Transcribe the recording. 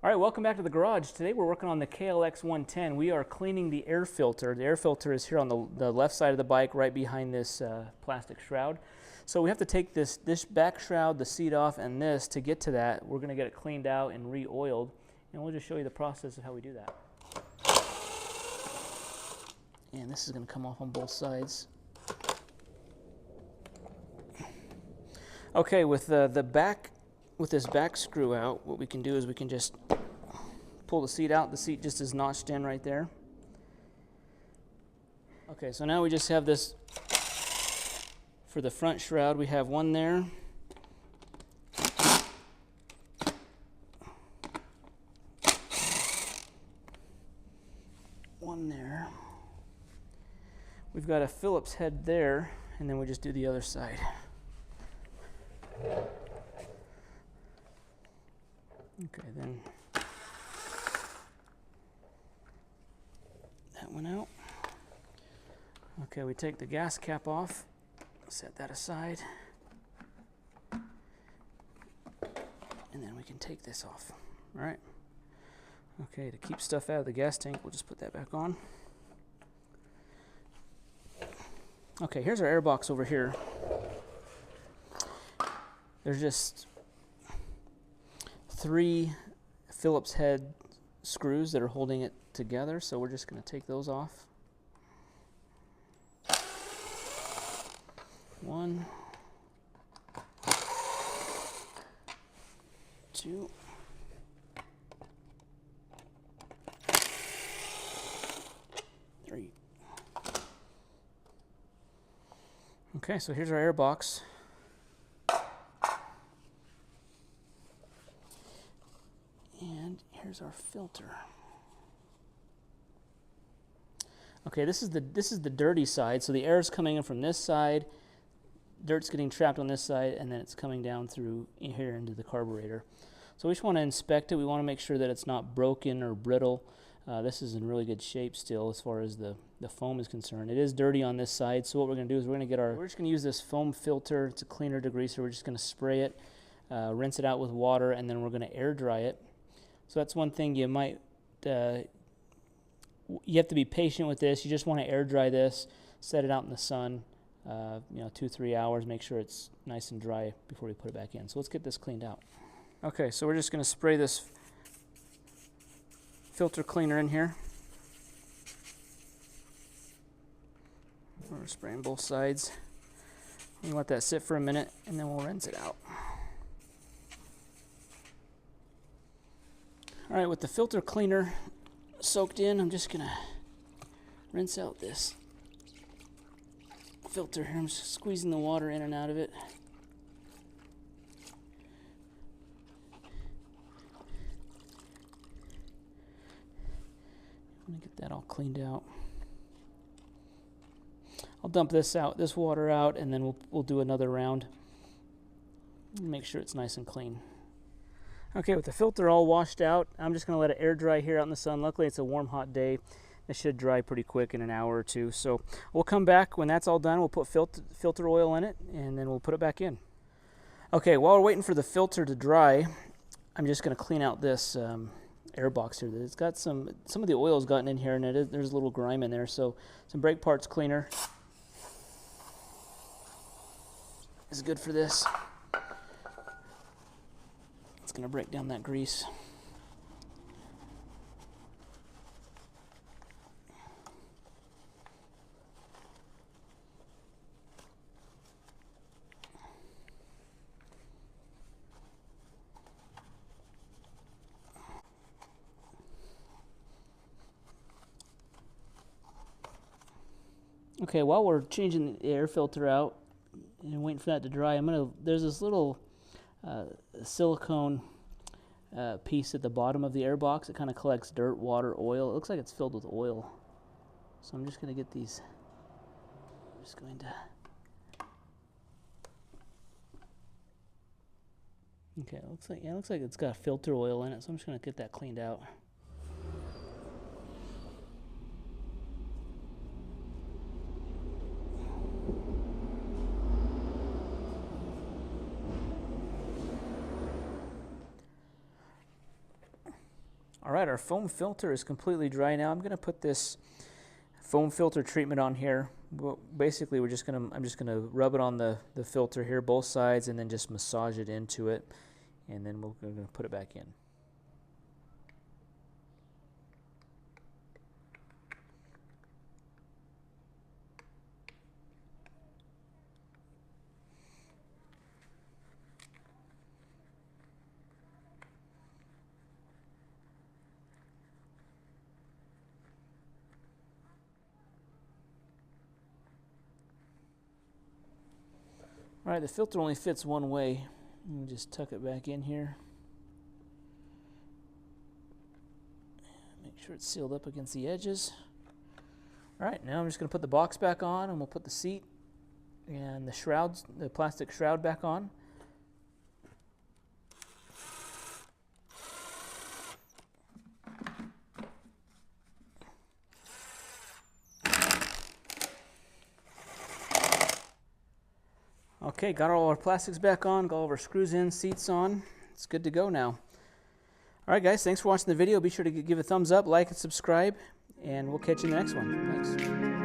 All right, welcome back to the garage. Today we're working on the KLX110. We are cleaning the air filter. The air filter is here on the left side of the bike, right behind this plastic shroud. So we have to take this back shroud, the seat off, and this to get to that. We're going to get it cleaned out and re-oiled, and we'll just show you the process of how we do that. And this is going to come off on both sides. Okay, with this back screw out, what we can do is we can just pull the seat out. The seat just is notched in right there. Okay, so now we just have this for the front shroud. We have one there. One there. We've got a Phillips head there, and then we just do the other side. Okay, then that one out. Okay, we take the gas cap off, set that aside, and then we can take this off. All right. Okay, to keep stuff out of the gas tank, we'll just put that back on. Okay, here's our air box over here. There's just 3 Phillips head screws that are holding it together, so we're just going to take those off. 1, 2, 3. Okay, so here's our air box. And here's our filter. Okay, this is the dirty side. So the air is coming in from this side, dirt's getting trapped on this side, and then it's coming down through here into the carburetor. So we just want to inspect it. We want to make sure that it's not broken or brittle. This is in really good shape still as far as the foam is concerned. It is dirty on this side, so what we're going to do is we're just going to use this foam filter. It's a cleaner degreaser. We're just going to spray it, rinse it out with water, and then we're going to air dry it. So that's one thing you might, you have to be patient with this. You just want to air dry this, set it out in the sun, 2-3 hours, make sure it's nice and dry before we put it back in. So let's get this cleaned out. Okay, so we're just going to spray this filter cleaner in here. We're spraying both sides. We let that sit for a minute, and then we'll rinse it out. All right, with the filter cleaner soaked in, I'm just going to rinse out this filter here. I'm just squeezing the water in and out of it. I'm going to get that all cleaned out. I'll dump this water out, and then we'll do another round. Make sure it's nice and clean. Okay, with the filter all washed out, I'm just going to let it air dry here out in the sun. Luckily, it's a warm, hot day. It should dry pretty quick in an hour or two. So we'll come back when that's all done. We'll put filter oil in it, and then we'll put it back in. Okay, while we're waiting for the filter to dry, I'm just going to clean out this air box here. It's got some of the oil's gotten in here, and there's a little grime in there. So some brake parts cleaner is good for this. It's going to break down that grease. Okay, while we're changing the air filter out and waiting for that to dry, there's this little silicone piece at the bottom of the air box. It kind of collects dirt, water, oil. It looks like it's filled with oil. So I'm just going to get these. I'm just going to. Okay, it looks like it's got filter oil in it. So I'm just going to get that cleaned out. All right, our foam filter is completely dry now. I'm going to put this foam filter treatment on here. Well, basically, I'm just gonna rub it on the filter here, both sides, and then just massage it into it, and then we're going to put it back in. All right, the filter only fits one way. Let me just tuck it back in here. Make sure it's sealed up against the edges. All right, now I'm just going to put the box back on, and we'll put the seat and the shrouds, the plastic shroud back on. Okay, got all our plastics back on, got all of our screws in, seats on. It's good to go now. All right, guys, thanks for watching the video. Be sure to give a thumbs up, like, and subscribe, and we'll catch you in the next one. Thanks.